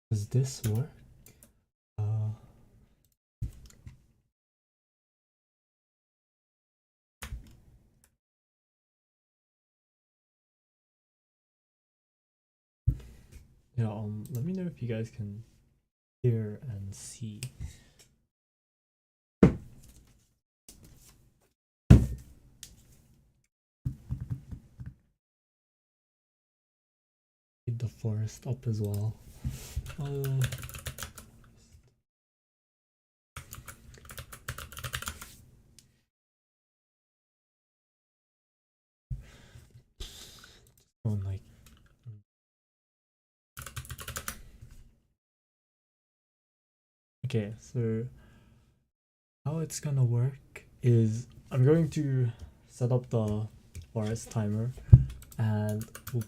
Does this work? Yeah, let me know if you guys can hear and see. Need the forest up as well. On like okay, so how it's gonna work is I'm going to set up the forest timer, and I'll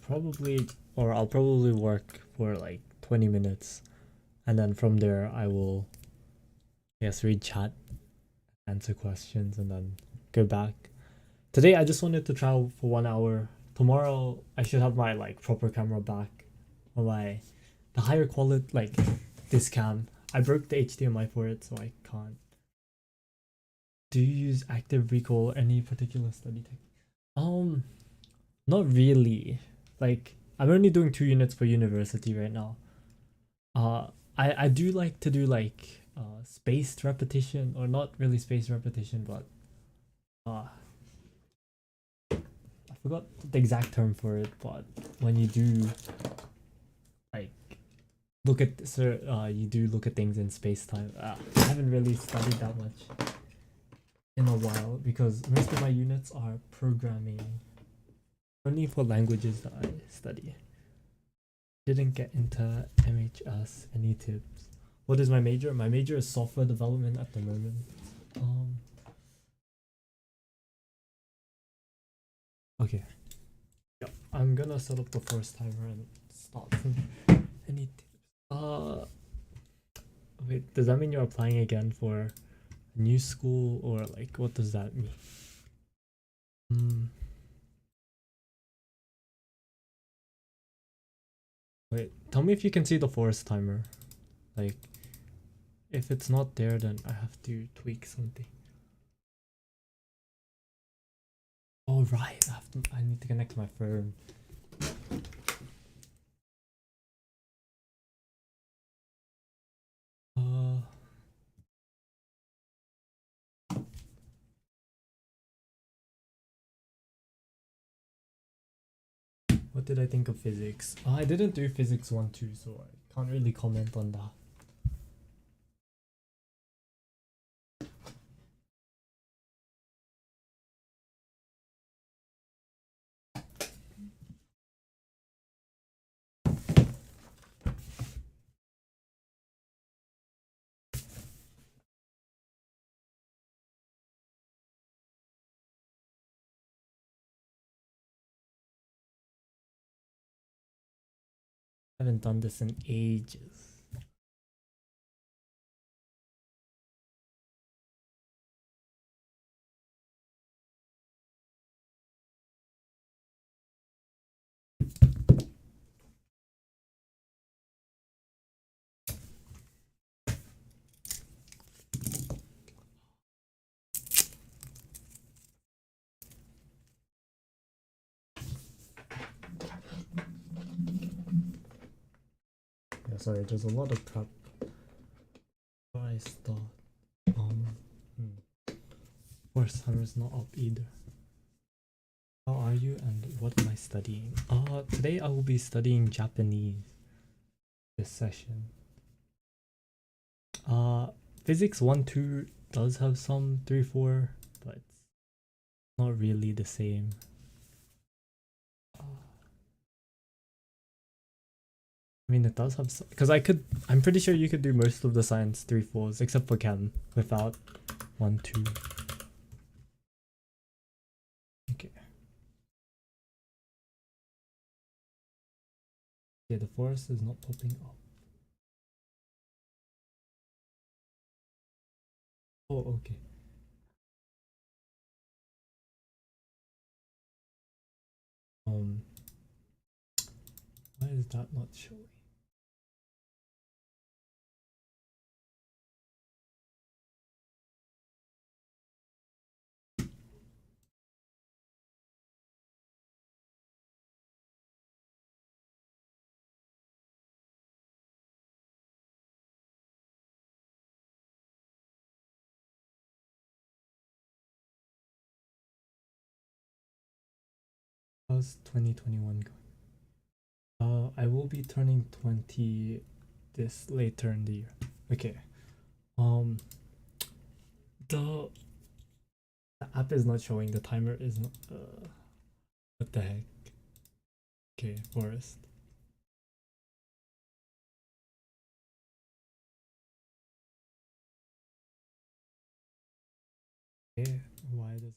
probably work for like 20 minutes, and then from there I will read chat, answer questions, and then go back. Today I just wanted to try for 1 hour. Tomorrow I should have my like proper camera back, or the higher quality, like this cam. I broke the HDMI for it, so I can't. Do you use active recall, any particular study technique? Not really. Like, I'm only doing 2 units per university right now. I do like to do like spaced repetition, or not really spaced repetition, but I forgot the exact term for it. But when you do like look at you do look at things in space time. I haven't really studied that much in a while because most of my units are programming. Only for languages that I study. Didn't get into MHS. Any tips? What is my major? My major is software development at the moment. Okay. Yeah, I'm gonna set up the first timer and start from any tips. Wait, does that mean you're applying again for a new school, or like what does that mean? Wait, tell me if you can see the forest timer. Like, if it's not there, then I have to tweak something. Oh right, I need to connect to my phone. What did I think of physics? I didn't do physics 1-2, so I can't really comment on that. I haven't done this in ages. Yeah, sorry, there's a lot of prep before I start. First timer's not up either. How are you and what am I studying? Today I will be studying Japanese this session. Physics 1-2 does have some 3-4, but it's not really the same. I mean, it does have some, because I'm pretty sure you could do most of the science 3-4s except for chem without 1-2. Okay. Yeah, the forest is not popping up. Oh, okay. that not showing? How's 2021 going? I will be turning 20 this later in the year. Okay. The app is not showing. The timer is not. What the heck? Okay, Forest. Okay, why does it?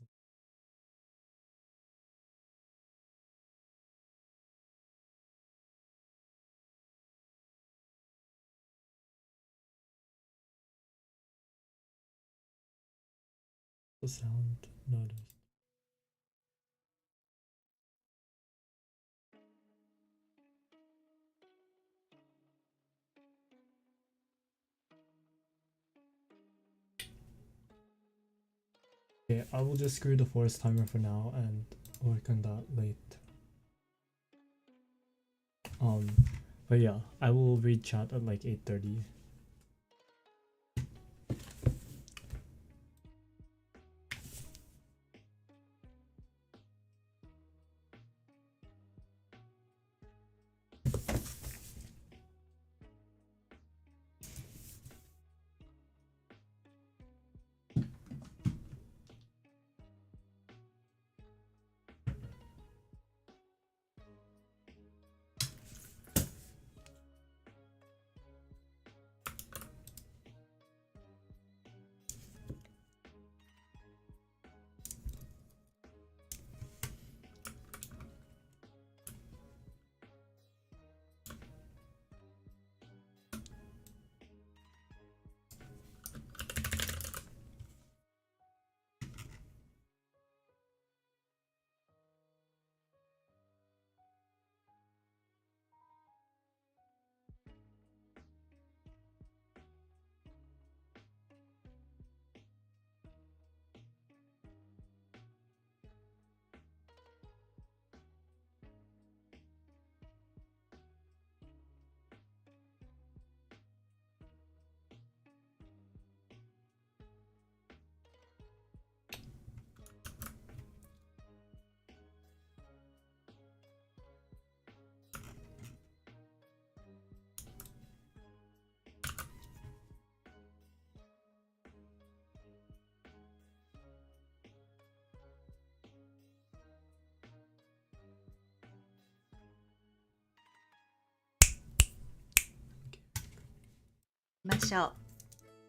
The sound notice. Okay, I will just screw the forest timer for now and work on that later. But yeah, I will read chat at like 8:30.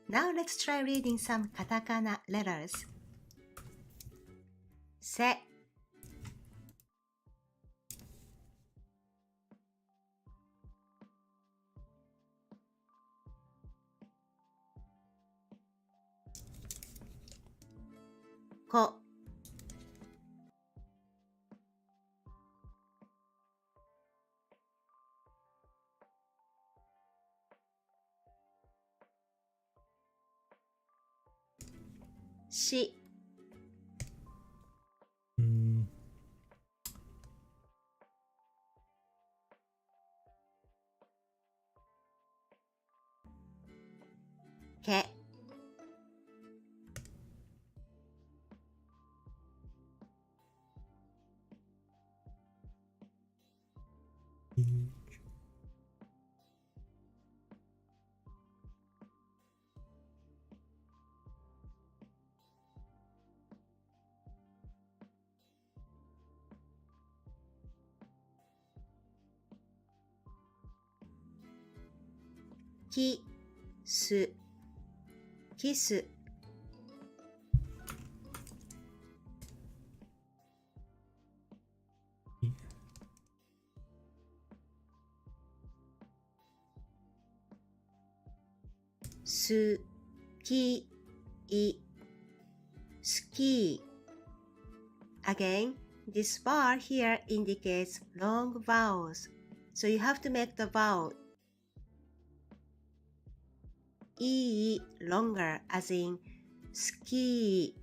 Now let's try reading some katakana letters. Se, ko, shi, ke, ki, su, kisu, su, ki, I, ski. Again, this bar here indicates long vowels. So you have to make the vowel E longer, as in ski.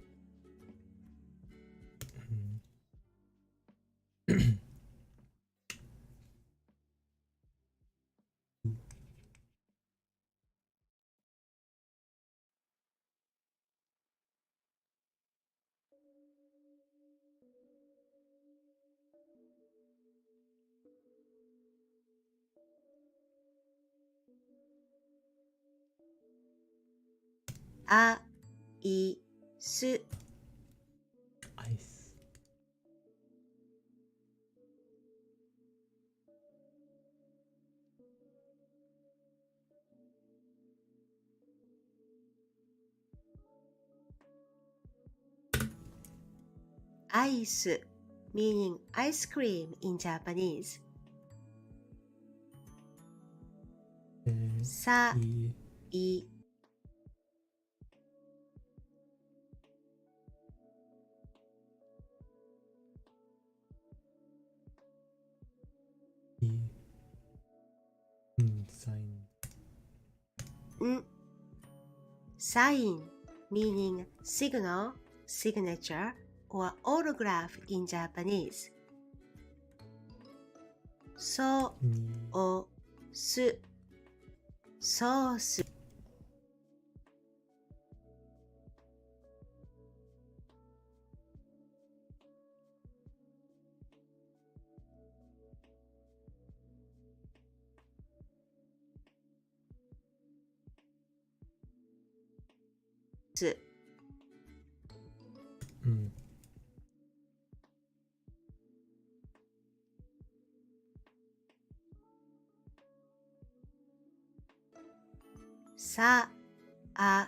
A, I, S. Ice. Ice, meaning ice cream in Japanese. Sa, I, Sign. N, sign, meaning signal, signature, or autograph in Japanese. So, o, su, sauce. Sa, a,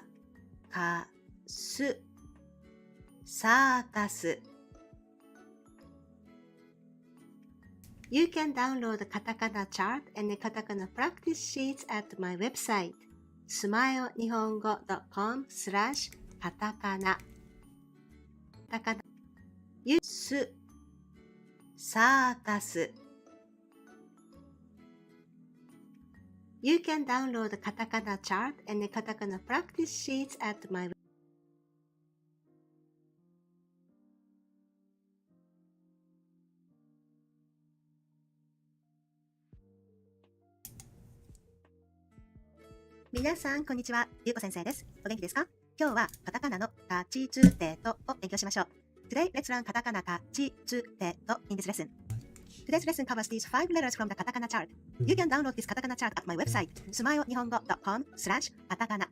ka, su. Circus. You can download the Katakana chart and the Katakana practice sheets at my website, smilenihongo.com/katakana. Katakana. Use circus. You can download the Katakana chart and the Katakana practice sheets at my website. 皆さん、こんにちは。ゆうこ先生です。お元気ですか？今日はカタカナのタチツテトを勉強しましょう。Today, let's learn katakana タチツテト in this lesson. Today's lesson covers these 5 letters from the Katakana chart. You can download this Katakana chart at my website, smilenihongo.com/katakana.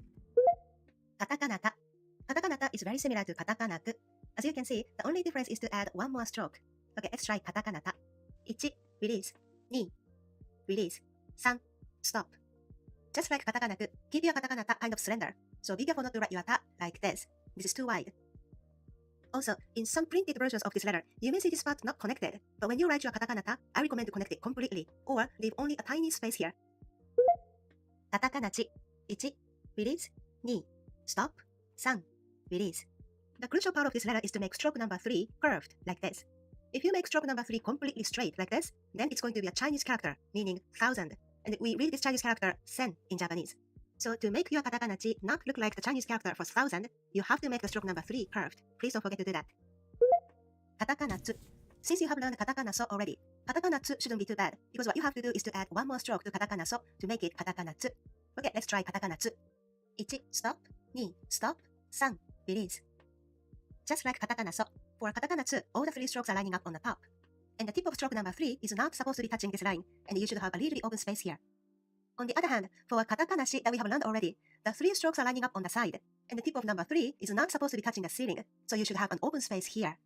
Katakana ta. Katakana ta is very similar to katakana tu. As you can see, the only difference is to add one more stroke. Okay, let's try katakana ta. 1, release. 2, release. 3, stop. Just like katakana tu, keep your katakana ta kind of slender. So be careful not to write your ta like this. This is too wide. Also, in some printed versions of this letter, you may see this part not connected. But when you write your katakana ta, I recommend to connect it completely, or leave only a tiny space here. Katakana chi. 1, release. 2, stop. 3, release. The crucial part of this letter is to make stroke number 3 curved like this. If you make stroke number 3 completely straight like this, then it's going to be a Chinese character, meaning 1000. And we read this Chinese character sen in Japanese. So to make your katakana chi not look like the Chinese character for 1000, you have to make the stroke number 3 curved. Please don't forget to do that. Katakana tsu. Since you have learned katakana so already, katakana tsu shouldn't be too bad, because what you have to do is to add one more stroke to katakana so to make it katakana tsu. Okay, let's try katakana tsu. 1, stop. 2, stop. 3, release. Just like katakana so, for katakana tsu, all the 3 strokes are lining up on the top. And the tip of stroke number 3 is not supposed to be touching this line, and you should have a little open space here. On the other hand, for katakana shi that we have learned already, the 3 strokes are lining up on the side, and the tip of number 3 is not supposed to be touching the ceiling, so you should have an open space here.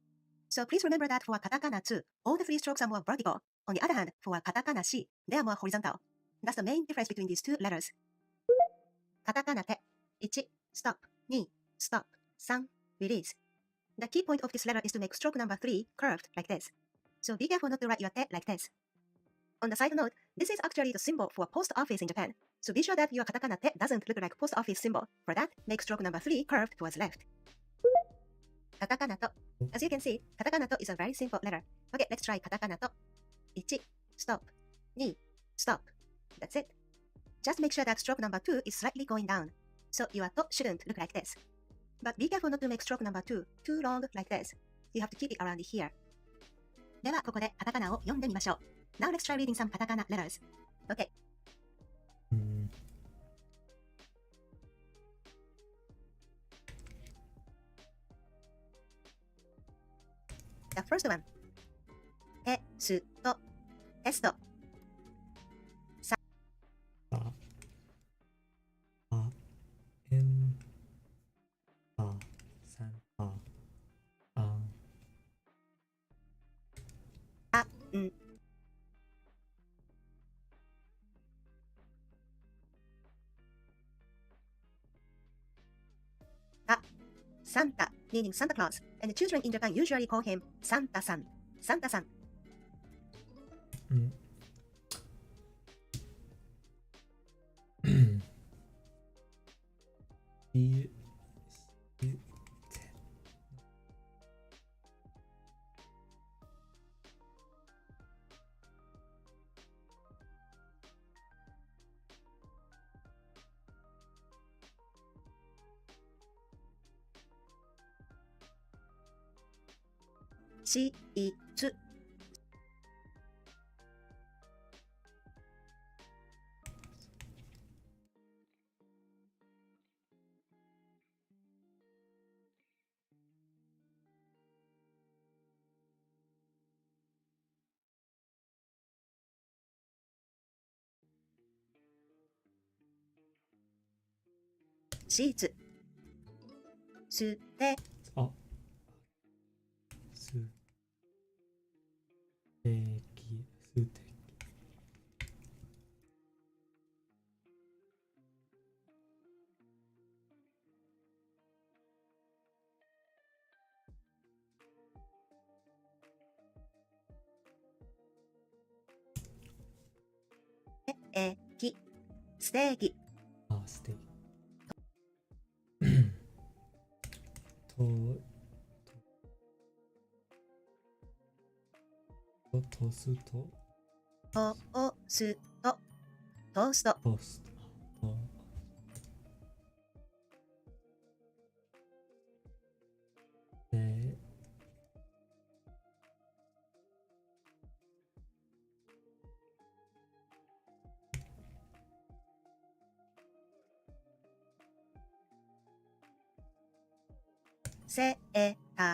So please remember that for katakana tsu, all the 3 strokes are more vertical. On the other hand, for katakana shi, they are more horizontal. That's the main difference between these 2 letters. Katakana te. 1, stop. 2, stop. 3, release. The key point of this letter is to make stroke number 3 curved like this. So be careful not to write your te like this. On the side note, this is actually the symbol for post office in Japan. So be sure that your katakana te doesn't look like post office symbol. For that, make stroke number 3 curved towards left. Katakana to. As you can see, katakana to is a very simple letter. Okay, let's try katakana to. 1, stop. 2, stop. That's it. Just make sure that stroke number 2 is slightly going down. So your toe shouldn't look like this. But be careful not to make stroke number 2 too long like this. You have to keep it around here. ではここでカタカナを読んでみましょう。Now let's try reading some katakana letters. Okay. The first one. テスト。テスト。Santa, meaning Santa Claus, and the children in Japan usually call him Santa-san. Santa-san. She eats. Sheets. ステキステーキステーキトーストトーストセーター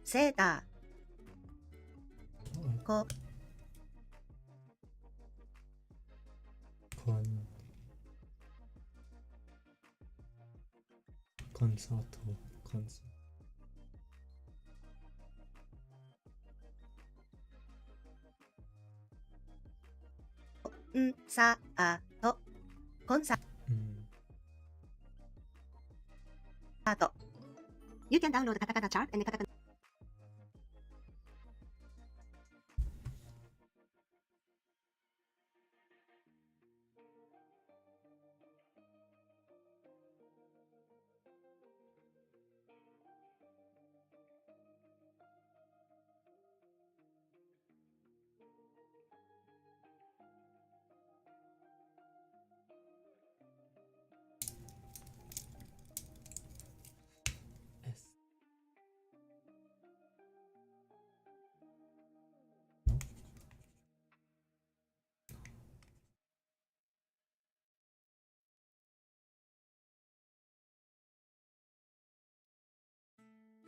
セーターコンサートサートコンサート You can download the Katakana Chart and the Katakana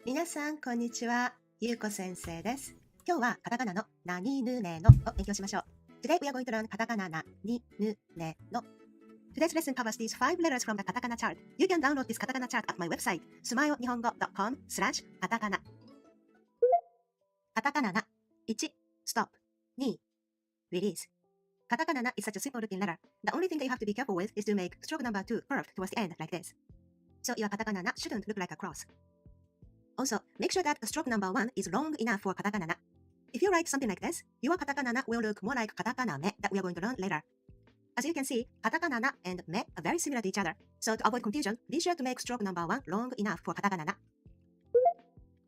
皆さんこんにちは、ゆうこ先生です。今日はカタカナのなにぬねのを勉強しましょう。Today we are going to learn カタカナなにぬねの。Today's lesson covers these 5 letters from the Katakana Chart. You can download this Katakana Chart at my website, sumayonihongo.com/katakana. カタカナな1 Stop 2 Release. カタカナな is such a simple looking letter. The only thing that you have to be careful with is to make stroke number 2 curved towards the end like this. So your カタカナな shouldn't look like a cross. Also, make sure that the stroke number 1 is long enough for katakana na. If you write something like this, your katakana will look more like katakana me that we are going to learn later. As you can see, katakana and me are very similar to each other. So to avoid confusion, be sure to make stroke number 1 long enough for katakana.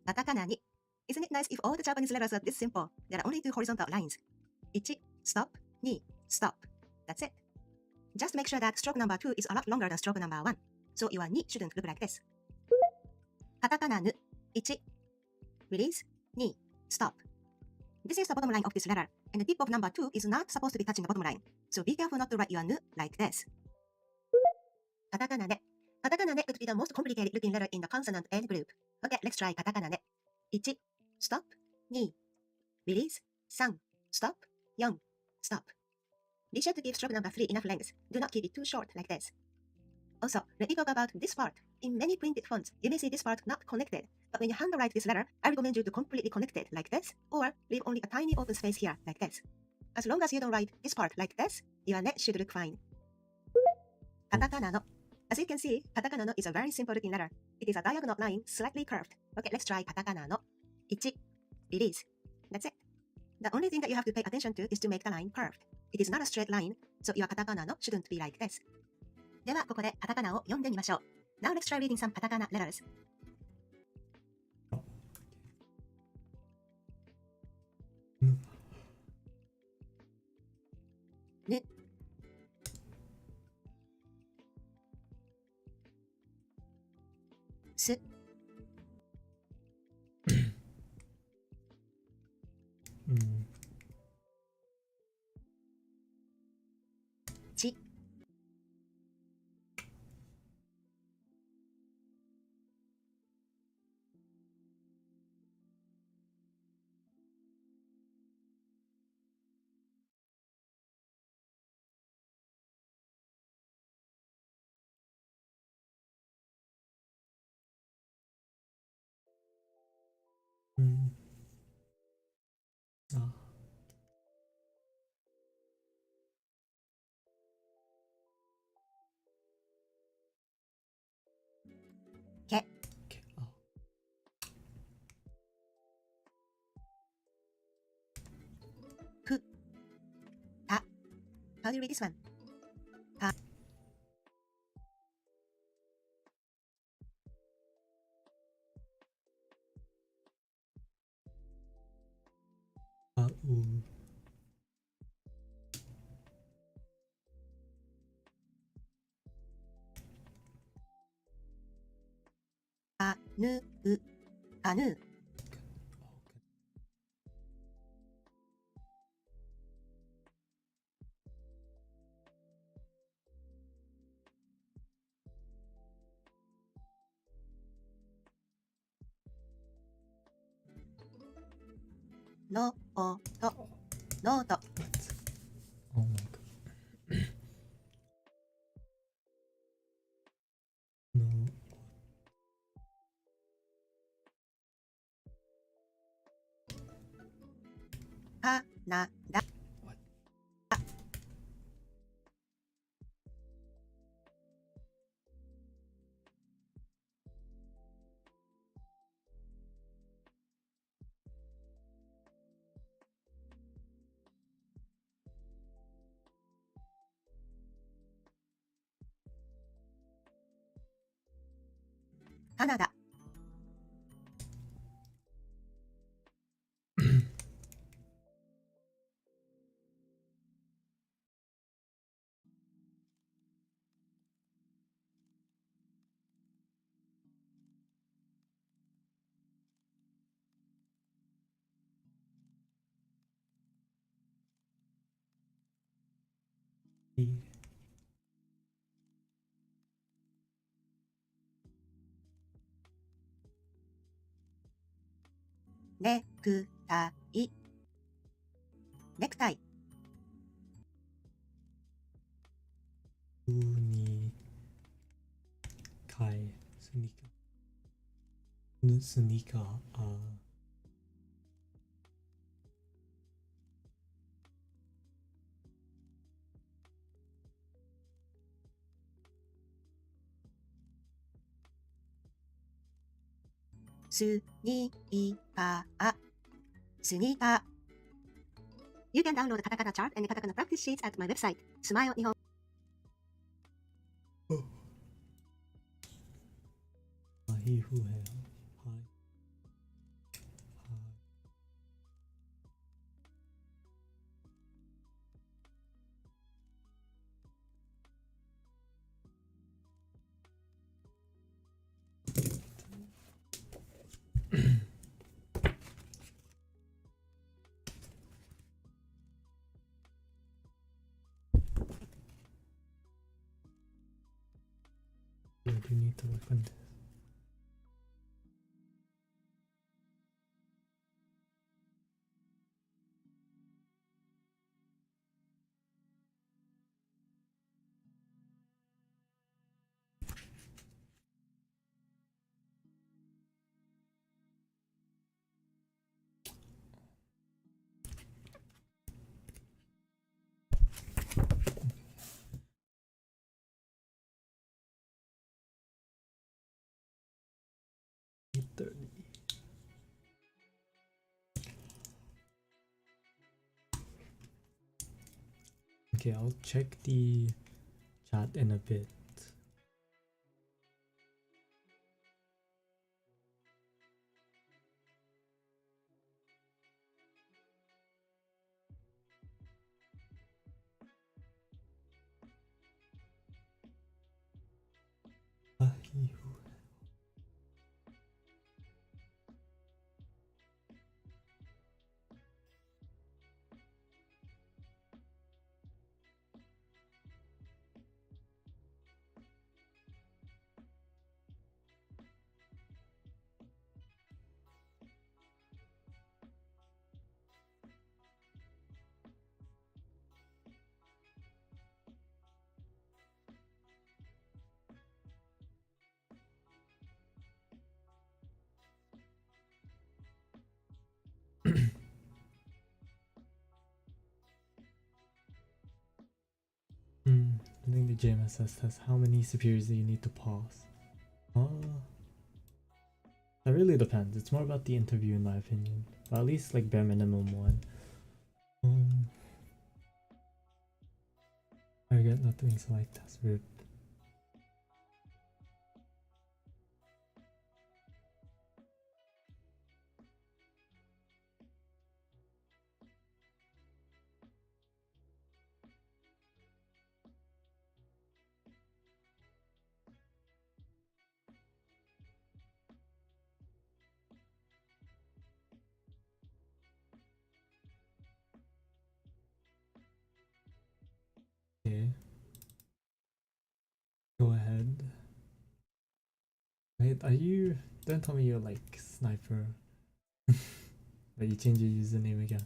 Katakana ni. Isn't it nice if all the Japanese letters are this simple? There are only 2 horizontal lines. 1, stop, 2, stop. That's it. Just make sure that stroke number 2 is a lot longer than stroke number 1. So your ni shouldn't look like this. Katakana nu. 1, release, 2, stop. This is the bottom line of this letter, and the tip of number 2 is not supposed to be touching the bottom line. So be careful not to write your nu like this. Katakana ne. Katakana ne could be the most complicated looking letter in the consonant end group. Okay, let's try katakana ne. 1, stop, 2, release, 3, stop, 4, stop. Be sure to give stroke number 3 enough length. Do not keep it too short like this. Also, let me talk about this part. In many printed fonts, you may see this part not connected. But when you handwrite this letter, I recommend you to completely connect it like this, or leave only a tiny open space here like this. As long as you don't write this part like this, your ne should look fine. Katakana no. As you can see, katakana no is a very simple looking letter. It is a diagonal line, slightly curved. Okay, let's try katakana no. 1, release. That's it. The only thing that you have to pay attention to is to make the line curved. It is not a straight line, so your katakana no shouldn't be like this. ではここでカタカナを読んでみましょう。Now let's try reading some katakana letters. ぬ、す、ち、け、く、た。How do you read this one? た、あぬう、かぬう。のおと、ノート。Oh my god. No. かなだ。カナダ。ネクタイ。ネクタイ。にかいスニーカーぬスニーカースニーカー。スニーカー。You can download the Katakana Chart and the Katakana practice sheets at my website, Sumayo Nihon. He who has high. I do need to work on this. Okay, I'll check the chat in a bit. He who I think the JMSS test, how many superiors do you need to pass? That really depends. It's more about the interview in my opinion. But at least like bare minimum one. I get nothing so like that's weird. Okay. Go ahead. Wait, are you... Don't tell me you're like sniper. But you change your username again.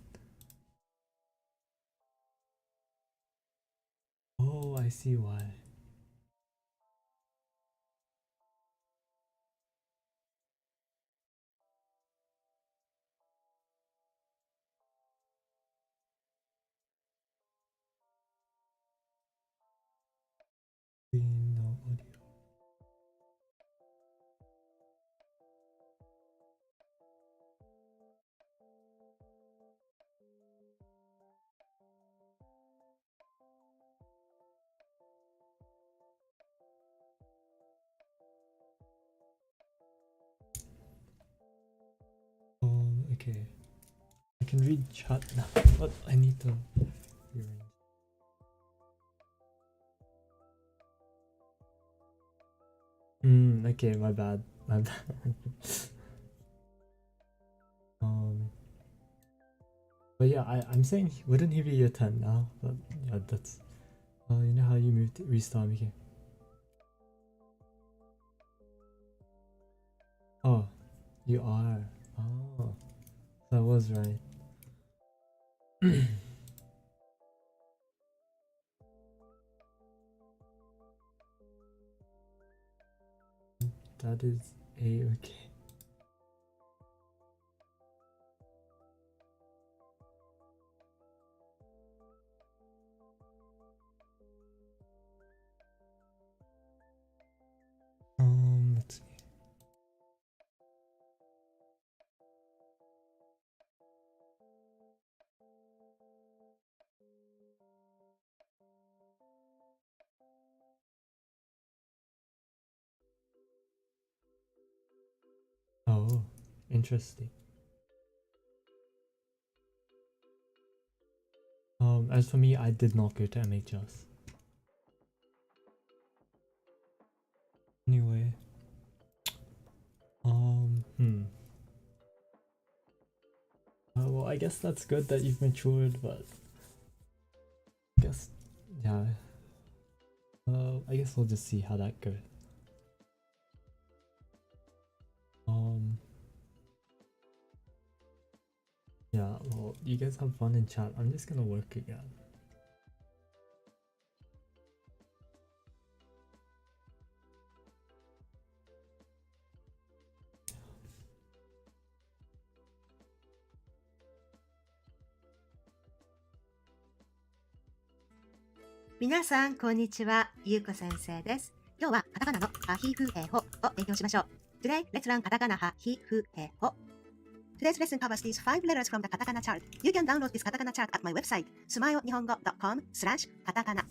Oh, I see why. No audio. Okay. I can read chat now, but I need to rearrange. Okay, my bad. My bad. But yeah, I'm saying wouldn't he be year 10 now? But yeah, that's you know how you moved restart me game. Oh, you are. Oh, that was right. That is a-okay. Let's see. Interesting. As for me, I did not go to MHS. Anyway, well, I guess that's good that you've matured, but I guess, yeah. I guess we'll just see how that goes. Yeah, well, you guys have fun in chat. I'm just gonna work again.皆さん、こんにちは。ゆうこ先生です。今日はカタカナのハヒフヘホを勉強しましょう。Today, let's learn カタカナハヒフヘホ。Today's lesson covers these 5 letters from the Katakana Chart. You can download this Katakana Chart at my website, smilenihongo.com/katakana.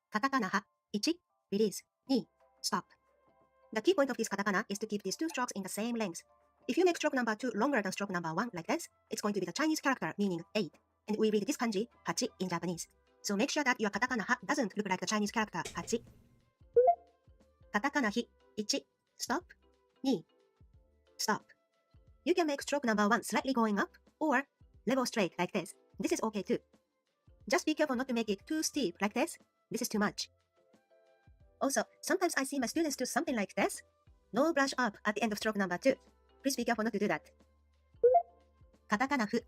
カタカナハ1 release 2 stop. The key point of this katakana is to keep these two strokes in the same length. If you make stroke number 2 longer than stroke number 1 like this, it's going to be the Chinese character meaning 8, and we read this kanji hachi in Japanese. So make sure that your katakana ha doesn't look like the Chinese character hachi. Katakana hi 1 stop 2 stop. You can make stroke number 1 slightly going up or level straight like this. This is okay too. Just be careful not to make it too steep like this. This is too much. Also, sometimes I see my students do something like this. No brush up at the end of stroke number 2. Please be careful not to do that. Katakana fu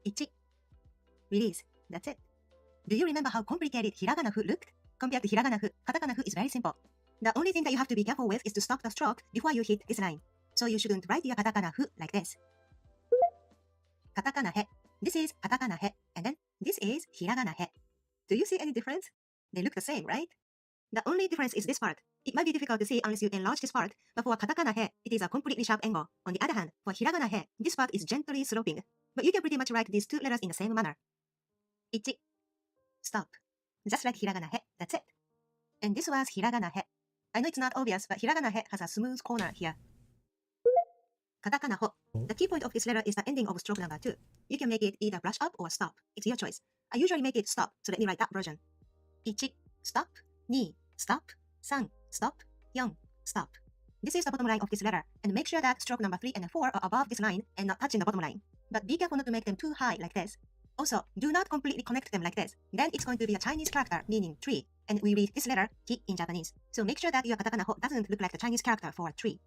1 release. That's it. Do you remember how complicated hiragana fu looked? Compared to hiragana fu, katakana fu is very simple. The only thing that you have to be careful with is to stop the stroke before you hit this line. So you shouldn't write your katakana fu like this. Katakana he. This is katakana he, and then this is hiragana he. Do you see any difference? They look the same, right? The only difference is this part. It might be difficult to see unless you enlarge this part, but for katakana he, it is a completely sharp angle. On the other hand, for hiragana he, this part is gently sloping. But you can pretty much write these two letters in the same manner. 1. Stop. Just like hiragana he, that's it. And this was hiragana he. I know it's not obvious, but hiragana he has a smooth corner here. Katakana ho. The key point of this letter is the ending of stroke number 2. You can make it either brush up or stop. It's your choice. I usually make it stop, so let me write that version. 1. Stop. 2. Stop. 3. Stop. 4. Stop. This is the bottom line of this letter, and make sure that stroke number 3 and 4 are above this line and not touching the bottom line. But be careful not to make them too high like this. Also, do not completely connect them like this. Then it's going to be a Chinese character meaning tree, and we read this letter ki in Japanese. So make sure that your katakana ho doesn't look like the Chinese character for tree.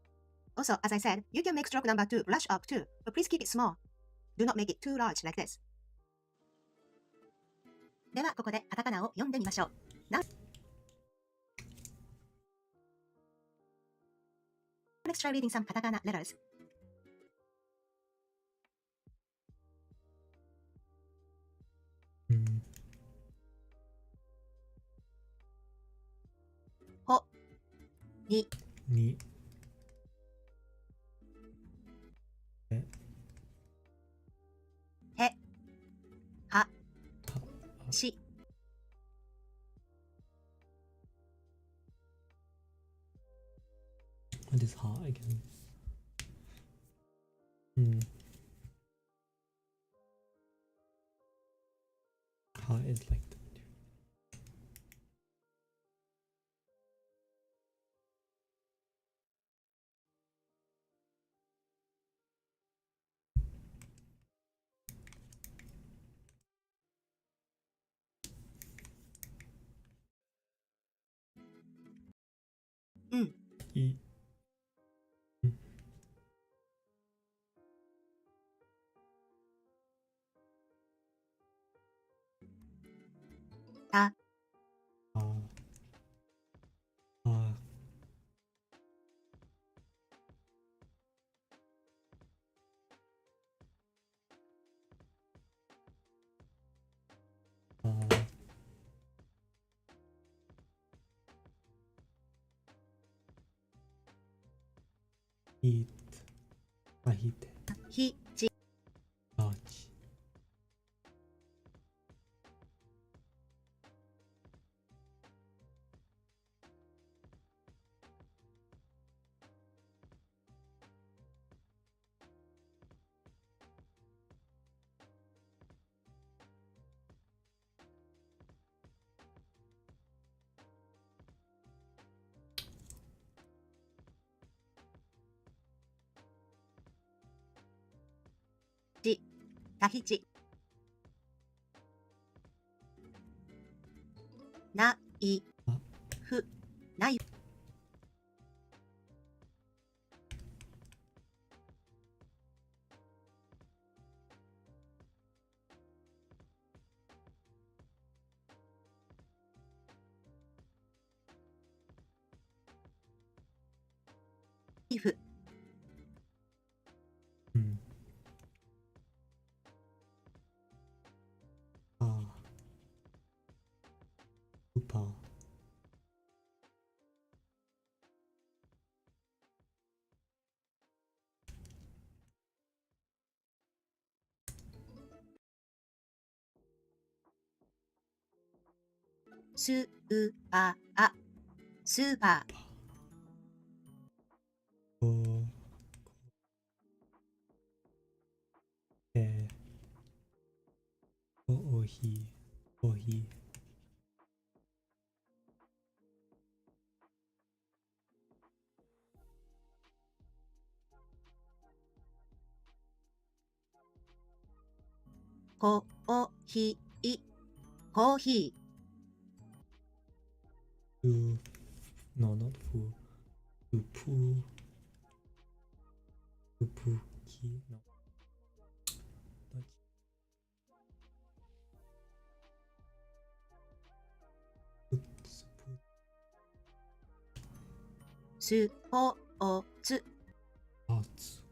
Also, as I said, you can make stroke number 2 brush up too, but please keep it small. Do not make it too large like this. ではここでカタカナを読んでみましょう。Let's try reading some katakana letters. ほ、に、に、へ、は、し、What is ha again? Ha is like that. I. ta, Eat. Ahite. hi, chi, Arch. タヒチ。ないふ、ない。イフ。うん。あー。ウパー。スーパー、スーパー。コーコーヒー、コーヒー。コーヒー、コーヒー。フno not フプキのスポーツ。パーツ。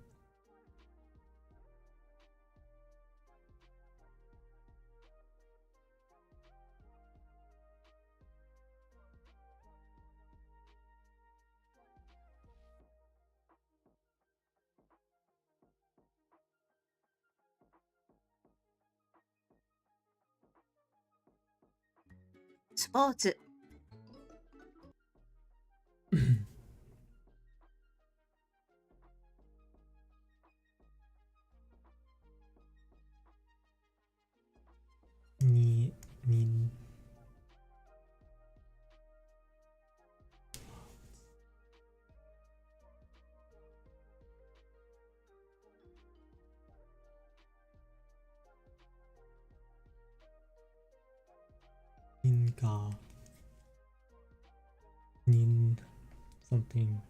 スポーツ。にににがに something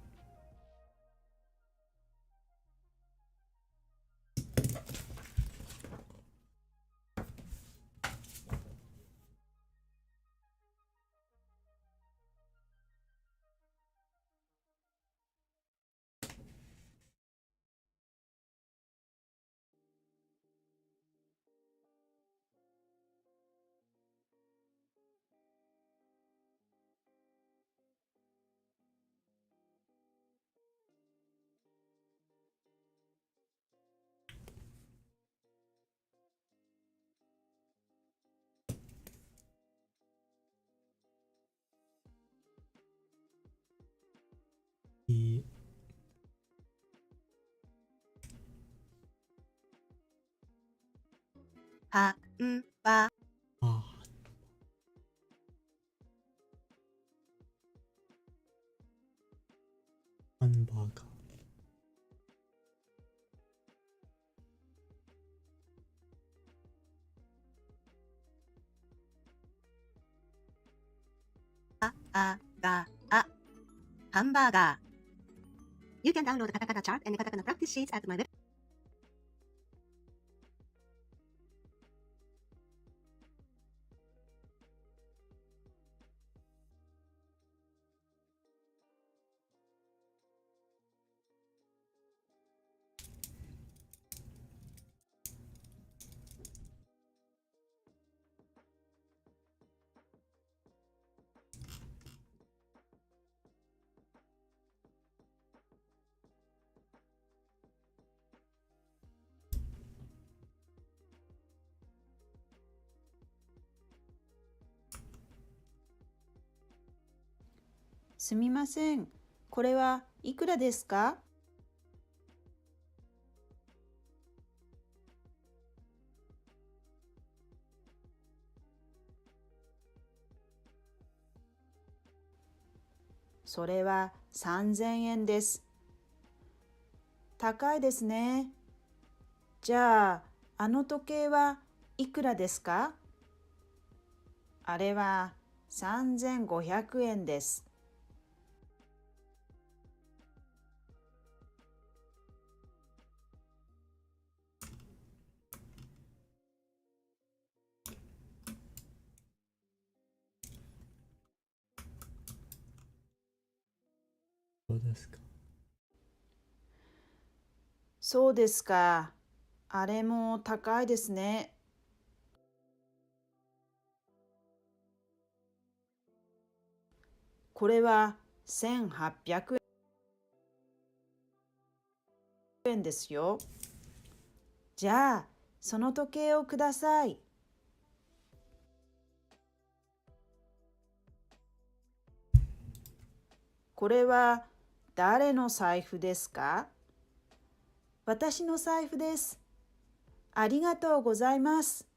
いハンバあハンバーガー。ーガー、ハンバーガー。You can download the Katakana Chart and the Katakana practice sheets at my website. すみません。これはいくらですか？それは3000円です。高いですね。じゃあ、あの時計はいくらですか？あれは3500円です。どうですか？そうですか。あれも高いですね。これは1800円ですよ。じゃあ、その時計をください。これは誰の財布ですか？私の財布です。ありがとうございます。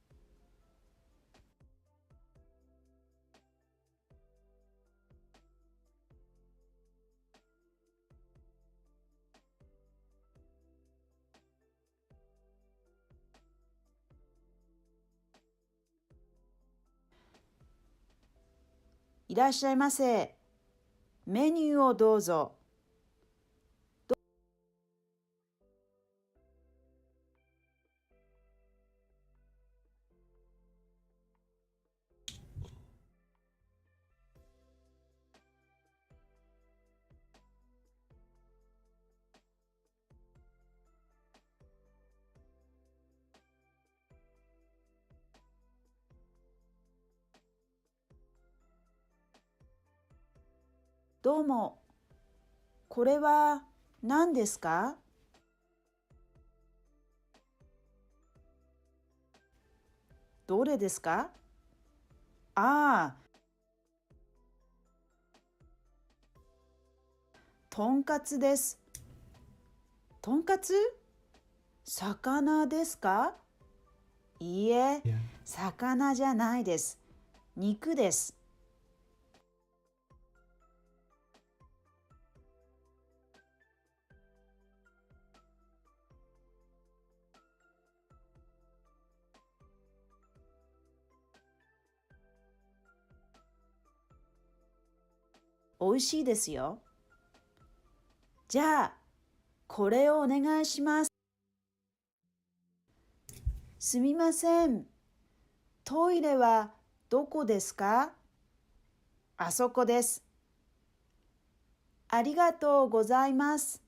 いらっしゃいませ。メニューをどうぞ。どうも。これは何ですか？どれですか？ああ、とんかつです。とんかつ？魚ですか？いいえ、いや、魚じゃないです。肉です。おいしいですよ。じゃあ、これをお願いします。すみません。トイレはどこですか？あそこです。ありがとうございます。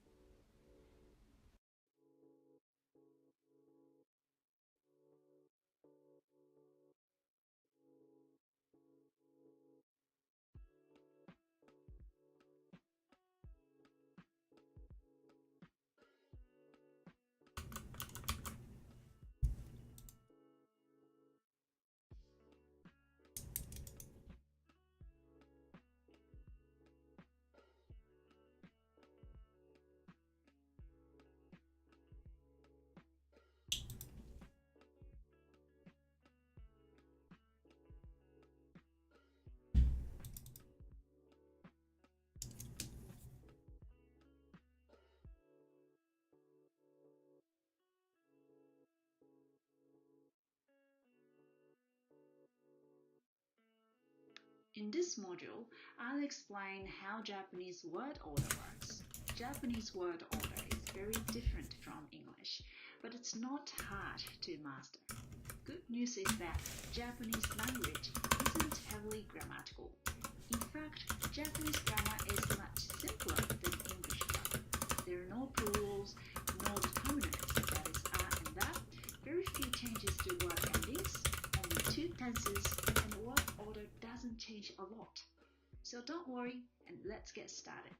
In this module, I'll explain how Japanese word order works. Japanese word order is very different from English, but it's not hard to master. Good news is that Japanese language isn't heavily grammatical. In fact, Japanese grammar is much simpler than English grammar. There are no plurals, no determinants, that is and that, very few changes to word endings, only two tenses, and the word order doesn't change a lot. So don't worry, and let's get started.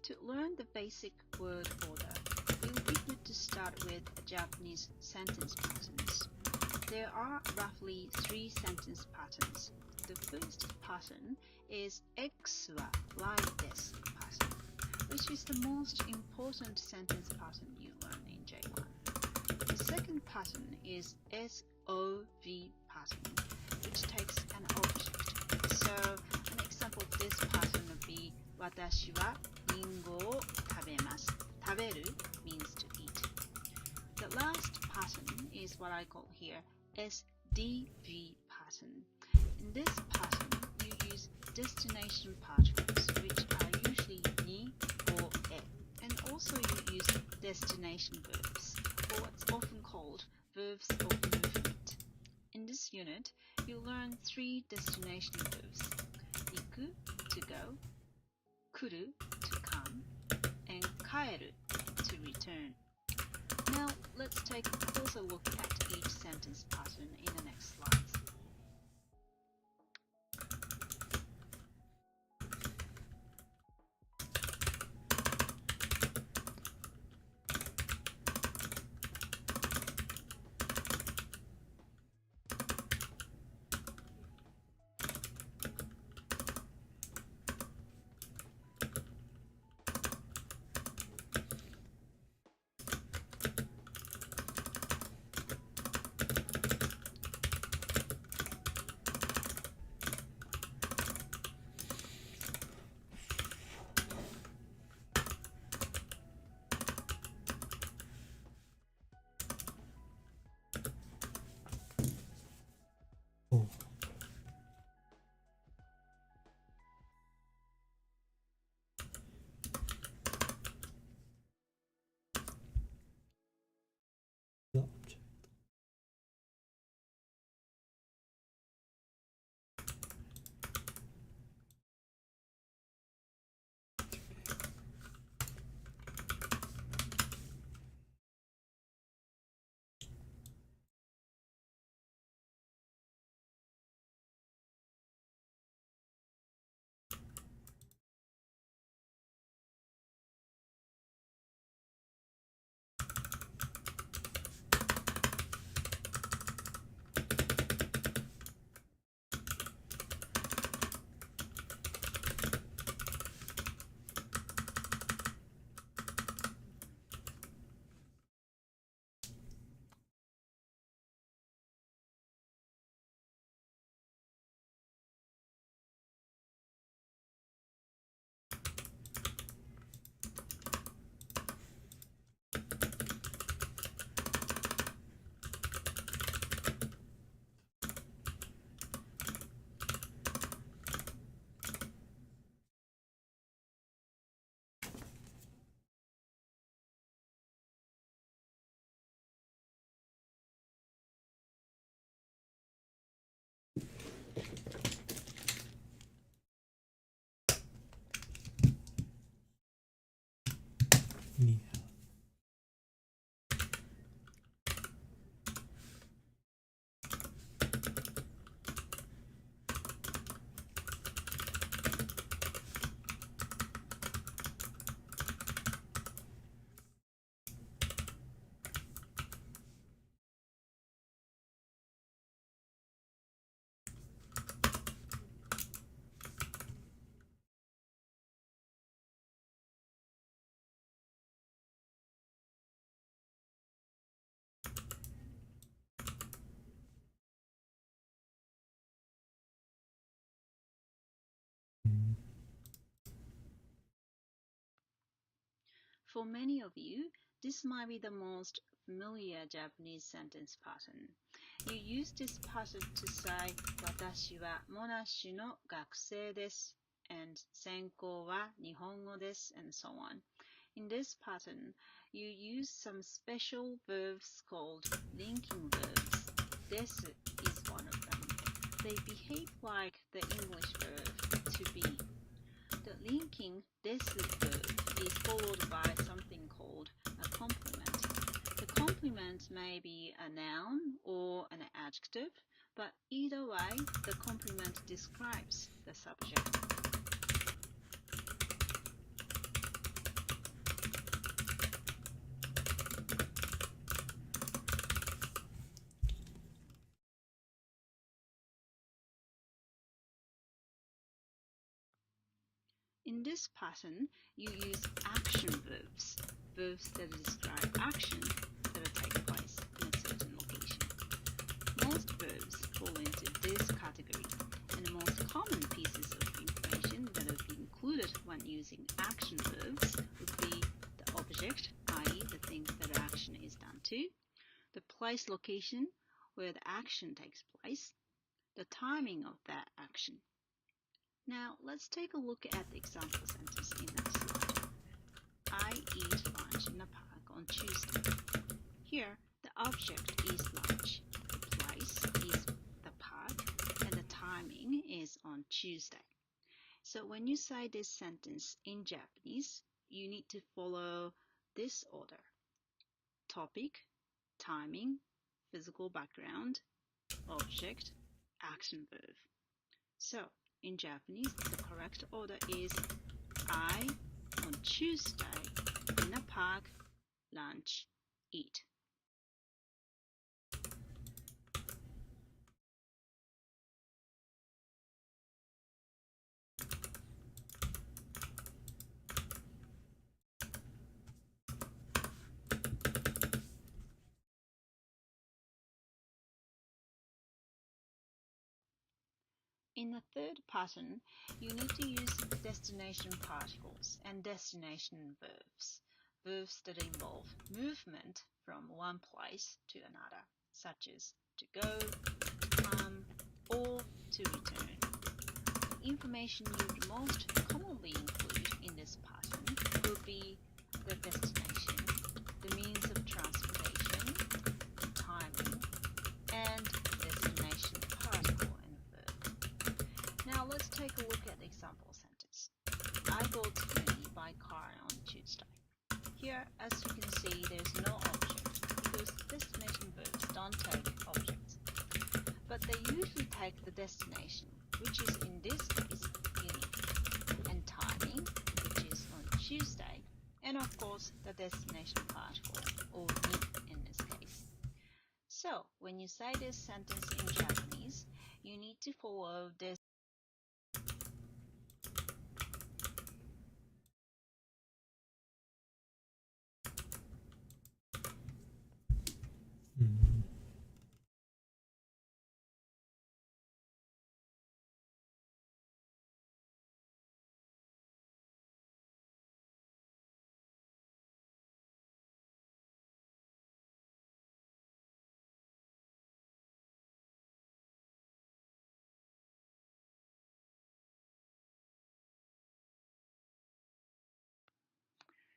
To learn the basic word order, it would be good to start with Japanese sentence patterns. There are roughly 3 sentence patterns. The first pattern is X は like this pattern, which is the most important sentence pattern you learn in J1. The second pattern is SOV pattern, which takes an object. So an example of this pattern would be 私はリンゴを食べます. 食べる means to eat. The last pattern is what I call here SDV pattern. In this pattern, you use destination particles, which are usually ni or e, and also you use destination verbs, or what's often called verbs of movement. In this unit, you learn 3 destination verbs: 行く to go, 来る to come, and 帰る to return. Now, let's take a closer look at each sentence pattern in the next slides. Oh. The object. Yeah. For many of you, this might be the most familiar Japanese sentence pattern. You use this pattern to say 私はモナッシュの学生です and 専攻は日本語です and so on. In this pattern, you use some special verbs called linking verbs. です is one of them. They behave like the English verb to be. The linking です verb is followed by something called a complement. The complement may be a noun or an adjective, but either way, the complement describes the subject. In this pattern, you use action verbs, verbs that describe action that take place in a certain location. Most verbs fall into this category, and the most common pieces of information that would be included when using action verbs would be the object, i.e. the thing that the action is done to, the place location where the action takes place, the timing of that action. Now let's take a look at the example sentence in that slide. I eat lunch in the park on Tuesday. Here, the object is lunch, the place is the park, and the timing is on Tuesday. So when you say this sentence in Japanese, you need to follow this order: topic, timing, physical background, object, action verb. So in Japanese, the correct order is I on Tuesday in a park, lunch, eat. In the third pattern, you need to use destination particles and destination verbs, verbs that involve movement from one place to another, such as to go, to come, or to return. The information you would most commonly include in this pattern will be the destination, the means of transportation, timing, and destination particle and verb. Now let's take a look at the example sentence. I go to uni by car on Tuesday. Here, as you can see, there's no object because destination verbs don't take objects, but they usually take the destination, which is in this case uni, and timing, which is on Tuesday, and of course the destination particle, or ni in this case. So when you say this sentence in Japanese, you need to follow this. Mm.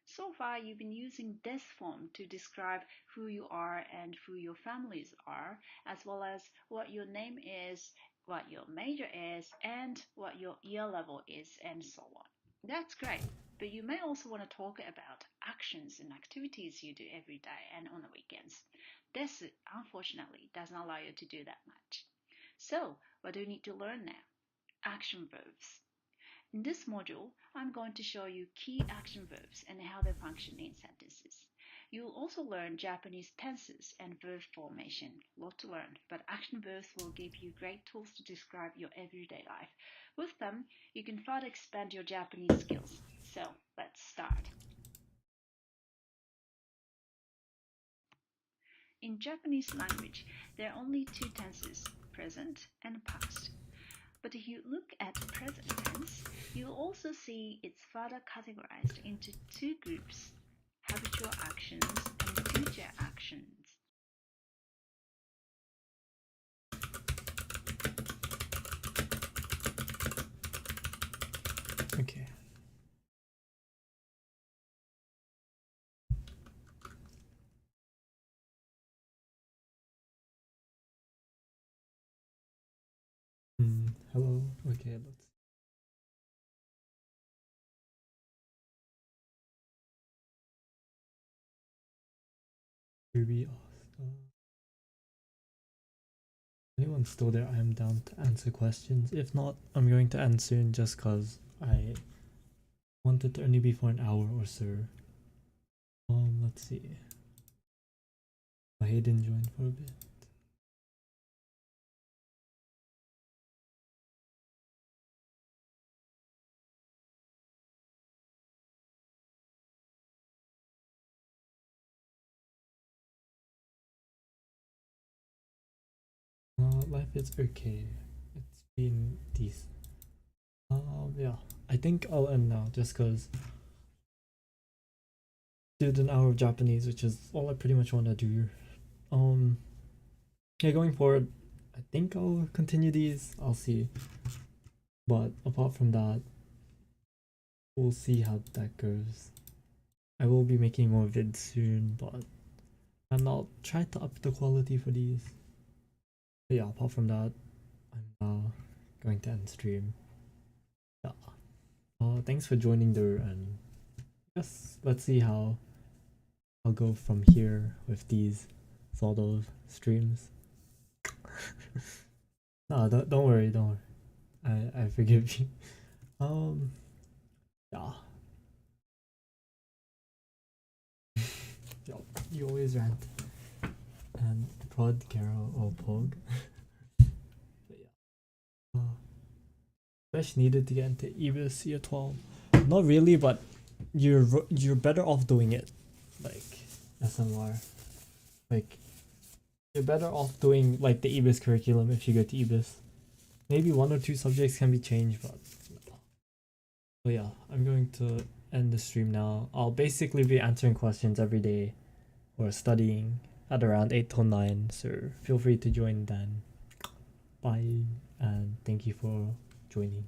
So far, you've been using this form to describe who you are and who your families are, as well as what your name is, what your major is, and what your year level is, and so on. That's great, but you may also want to talk about actions and activities you do every day and on the weekends. This, unfortunately, doesn't allow you to do that much. So, what do you need to learn now? Action verbs. In this module, I'm going to show you key action verbs and how they function in sentences. You'll also learn Japanese tenses and verb formation. Lot to learn, but action verbs will give you great tools to describe your everyday life. With them, you can further expand your Japanese skills. So, let's start. In Japanese language, there are only two tenses, present and past. But if you look at present tense, you'll also see it's further categorized into two groups, habitual actions and future actions. Okay. Hello. Okay, let's. Ruby asked, anyone still there? I am down to answer questions. If not, I'm going to end soon just because I wanted to only be for an hour or so. Let's see. I didn't join for a bit. life is okay. It's been decent. Yeah, I think I'll end now just because did an hour of Japanese, which is all I pretty much want to do. Yeah, going forward, I think I'll continue these. I'll see. But apart from that, we'll see how that goes. I will be making more vids soon, and I'll try to up the quality for these. But yeah, apart from that, I'm now going to end stream. Yeah. Thanks for joining there, and just let's see how I'll go from here with these sort of streams. No, don't worry. I forgive you. Yeah. Yo, you always rant and prod Carol or Pog. But yeah. Fresh needed to get into EBIS year 12. Not really, but you're better off doing it. Like SMR. Like you're better off doing like the EBIS curriculum if you go to EBIS. Maybe 1 or 2 subjects can be changed, but yeah, I'm going to end the stream now. I'll basically be answering questions every day or studying at around 8 till 9, so feel free to join then. Bye, and thank you for joining.